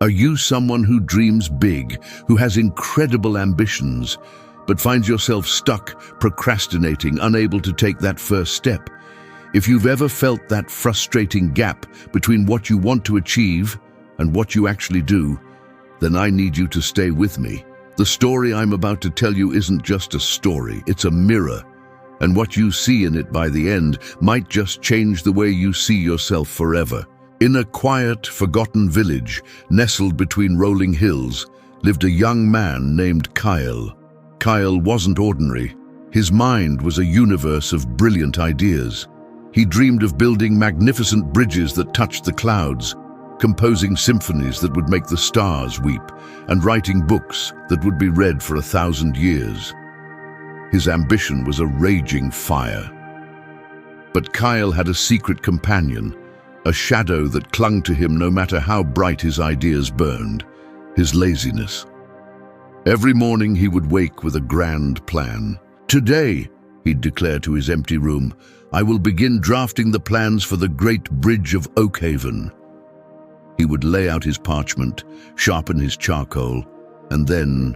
Are you someone who dreams big, who has incredible ambitions, but finds yourself stuck, procrastinating, unable to take that first step? If you've ever felt that frustrating gap between what you want to achieve and what you actually do, then I need you to stay with me. The story I'm about to tell you isn't just a story, it's a mirror. And what you see in it by the end might just change the way you see yourself forever. In a quiet, forgotten village, nestled between rolling hills, lived a young man named Kyle. Kyle wasn't ordinary. His mind was a universe of brilliant ideas. He dreamed of building magnificent bridges that touched the clouds, composing symphonies that would make the stars weep, and writing books that would be read for 1,000 years. His ambition was a raging fire. But Kyle had a secret companion, a shadow that clung to him no matter how bright his ideas burned: his laziness. Every morning he would wake with a grand plan. "Today," he'd declare to his empty room, "I will begin drafting the plans for the Great Bridge of Oakhaven." He would lay out his parchment, sharpen his charcoal, and then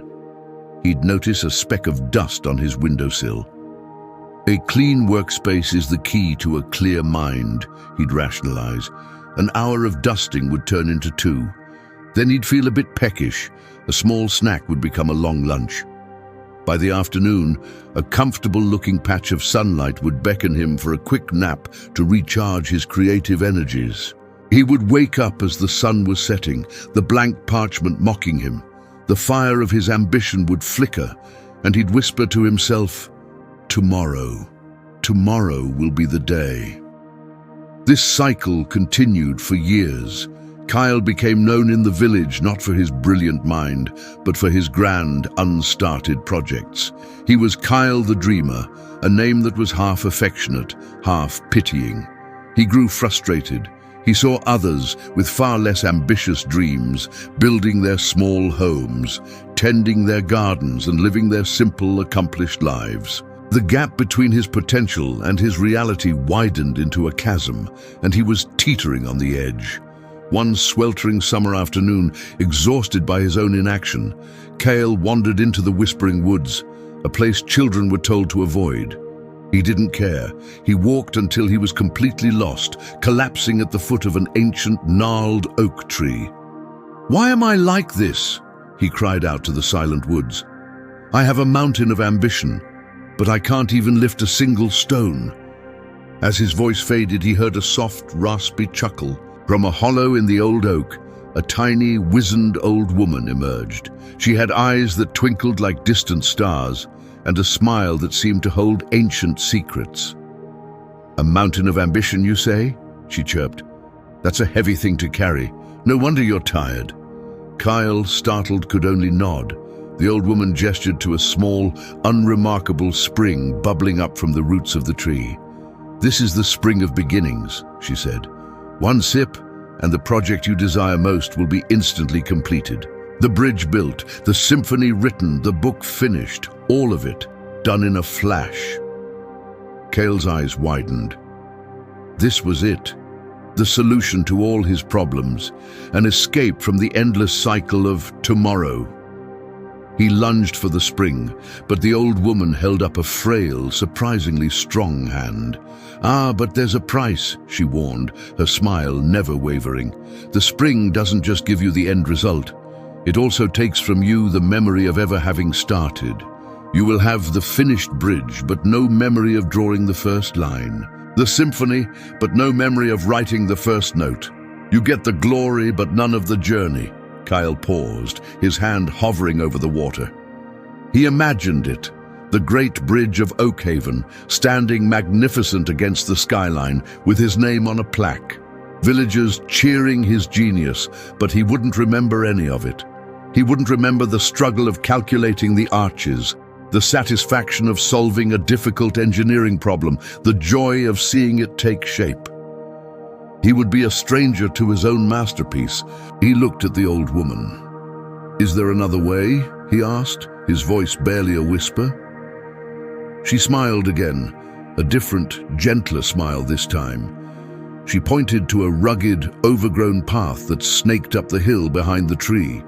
he'd notice a speck of dust on his windowsill. A clean workspace is the key to a clear mind, he'd rationalize. An hour of dusting would turn into 2. Then he'd feel a bit peckish. A small snack would become a long lunch. By the afternoon, a comfortable-looking patch of sunlight would beckon him for a quick nap to recharge his creative energies. He would wake up as the sun was setting, the blank parchment mocking him. The fire of his ambition would flicker, and he'd whisper to himself, "Tomorrow, tomorrow will be the day." This cycle continued for years. Kyle became known in the village not for his brilliant mind, but for his grand, unstarted projects. He was Kyle the Dreamer, a name that was half affectionate, half pitying. He grew frustrated. He saw others with far less ambitious dreams, building their small homes, tending their gardens, and living their simple, accomplished lives. The gap between his potential and his reality widened into a chasm, and he was teetering on the edge. One sweltering summer afternoon, exhausted by his own inaction, Kyle wandered into the Whispering Woods, a place children were told to avoid. He didn't care. He walked until he was completely lost, collapsing at the foot of an ancient, gnarled oak tree. "Why am I like this?" he cried out to the silent woods. "I have a mountain of ambition, but I can't even lift a single stone." As his voice faded, he heard a soft, raspy chuckle. From a hollow in the old oak, a tiny, wizened old woman emerged. She had eyes that twinkled like distant stars, and a smile that seemed to hold ancient secrets. "A mountain of ambition, you say?" she chirped. "That's a heavy thing to carry. No wonder you're tired." Kyle, startled, could only nod. The old woman gestured to a small, unremarkable spring bubbling up from the roots of the tree. "This is the spring of beginnings," she said. "One sip, and the project you desire most will be instantly completed. The bridge built, the symphony written, the book finished, all of it, done in a flash." Kyle's eyes widened. This was it, the solution to all his problems, an escape from the endless cycle of tomorrow. He lunged for the spring, but the old woman held up a frail, surprisingly strong hand. "Ah, but there's a price," she warned, her smile never wavering. "The spring doesn't just give you the end result. It also takes from you the memory of ever having started. You will have the finished bridge, but no memory of drawing the first line. The symphony, but no memory of writing the first note. You get the glory, but none of the journey." Kyle paused, his hand hovering over the water. He imagined it, the great bridge of Oakhaven, standing magnificent against the skyline, with his name on a plaque. Villagers cheering his genius, but he wouldn't remember any of it. He wouldn't remember the struggle of calculating the arches, the satisfaction of solving a difficult engineering problem, the joy of seeing it take shape. He would be a stranger to his own masterpiece. He looked at the old woman. "Is there another way?" he asked, his voice barely a whisper. She smiled again, a different, gentler smile this time. She pointed to a rugged, overgrown path that snaked up the hill behind the tree.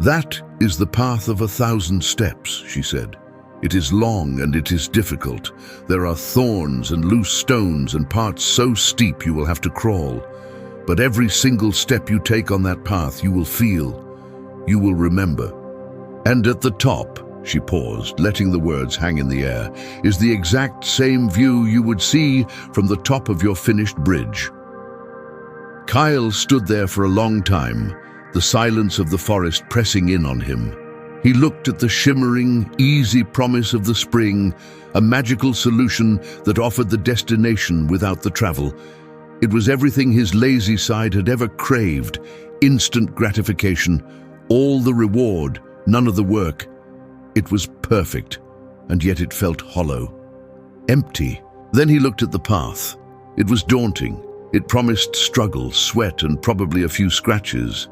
"That is the path of 1,000 steps," she said. "It is long and it is difficult. There are thorns and loose stones and parts so steep you will have to crawl. But every single step you take on that path you will feel, you will remember. And at the top," she paused, letting the words hang in the air, "is the exact same view you would see from the top of your finished bridge." Kyle stood there for a long time, the silence of the forest pressing in on him. He looked at the shimmering, easy promise of the spring, a magical solution that offered the destination without the travel. It was everything his lazy side had ever craved: instant gratification, all the reward, none of the work. It was perfect, and yet it felt hollow, empty. Then he looked at the path. It was daunting. It promised struggle, sweat, and probably a few scratches.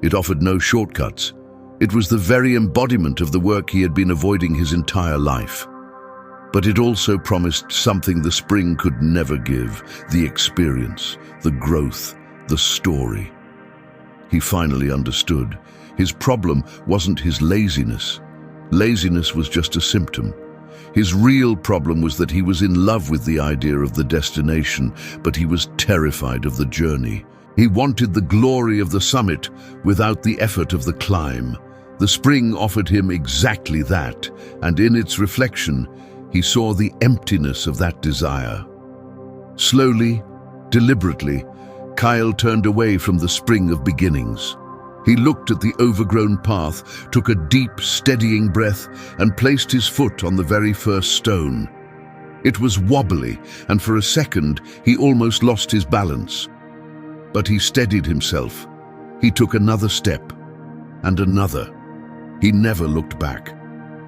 It offered no shortcuts. It was the very embodiment of the work he had been avoiding his entire life. But it also promised something the spring could never give: the experience, the growth, the story. He finally understood. His problem wasn't his laziness. Laziness was just a symptom. His real problem was that he was in love with the idea of the destination, but he was terrified of the journey. He wanted the glory of the summit without the effort of the climb. The spring offered him exactly that, and in its reflection, he saw the emptiness of that desire. Slowly, deliberately, Kyle turned away from the spring of beginnings. He looked at the overgrown path, took a deep, steadying breath, and placed his foot on the very first stone. It was wobbly, and for a second, he almost lost his balance. But he steadied himself. He took another step, and another. He never looked back.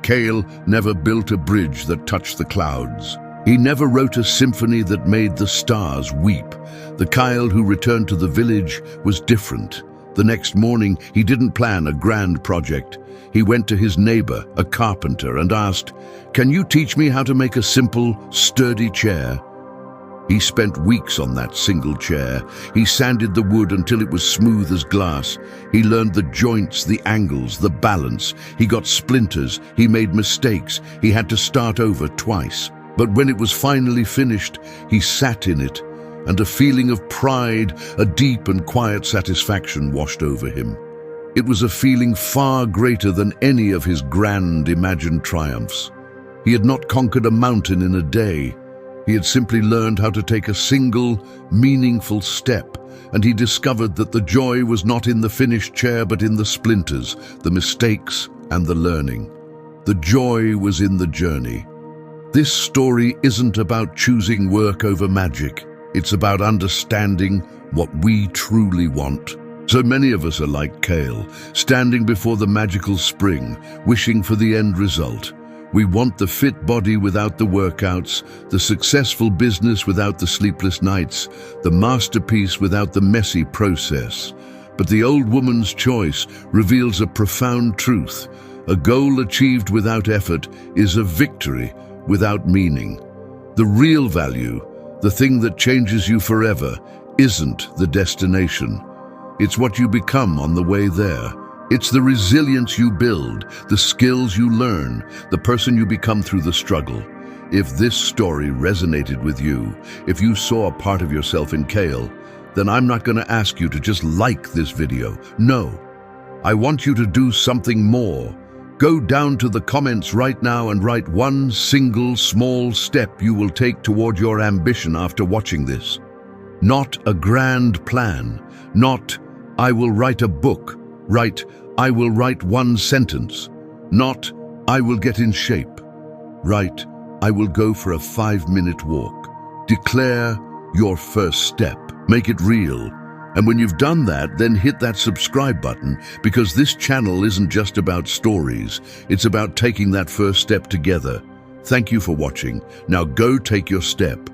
Kyle never built a bridge that touched the clouds. He never wrote a symphony that made the stars weep. The Kyle who returned to the village was different. The next morning, he didn't plan a grand project. He went to his neighbor, a carpenter, and asked, "Can you teach me how to make a simple, sturdy chair?" He spent weeks on that single chair. He sanded the wood until it was smooth as glass. He learned the joints, the angles, the balance. He got splinters. He made mistakes. He had to start over twice. But when it was finally finished, he sat in it, and a feeling of pride, a deep and quiet satisfaction washed over him. It was a feeling far greater than any of his grand imagined triumphs. He had not conquered a mountain in a day. He had simply learned how to take a single, meaningful step, and he discovered that the joy was not in the finished chair but in the splinters, the mistakes, and the learning. The joy was in the journey. This story isn't about choosing work over magic. It's about understanding what we truly want. So many of us are like Kale, standing before the magical spring, wishing for the end result. We want the fit body without the workouts, the successful business without the sleepless nights, the masterpiece without the messy process. But the old woman's choice reveals a profound truth. A goal achieved without effort is a victory without meaning. The real value, the thing that changes you forever, isn't the destination. It's what you become on the way there. It's the resilience you build, the skills you learn, the person you become through the struggle. If this story resonated with you, if you saw a part of yourself in Kale, then I'm not going to ask you to just like this video. No, I want you to do something more. Go down to the comments right now and write one single small step you will take toward your ambition after watching this. Not a grand plan, not "I will write a book." Write, "I will write one sentence." Not, "I will get in shape." Write, "I will go for a 5-minute walk." Declare your first step. Make it real. And when you've done that, then hit that subscribe button, because this channel isn't just about stories. It's about taking that first step together. Thank you for watching. Now go take your step.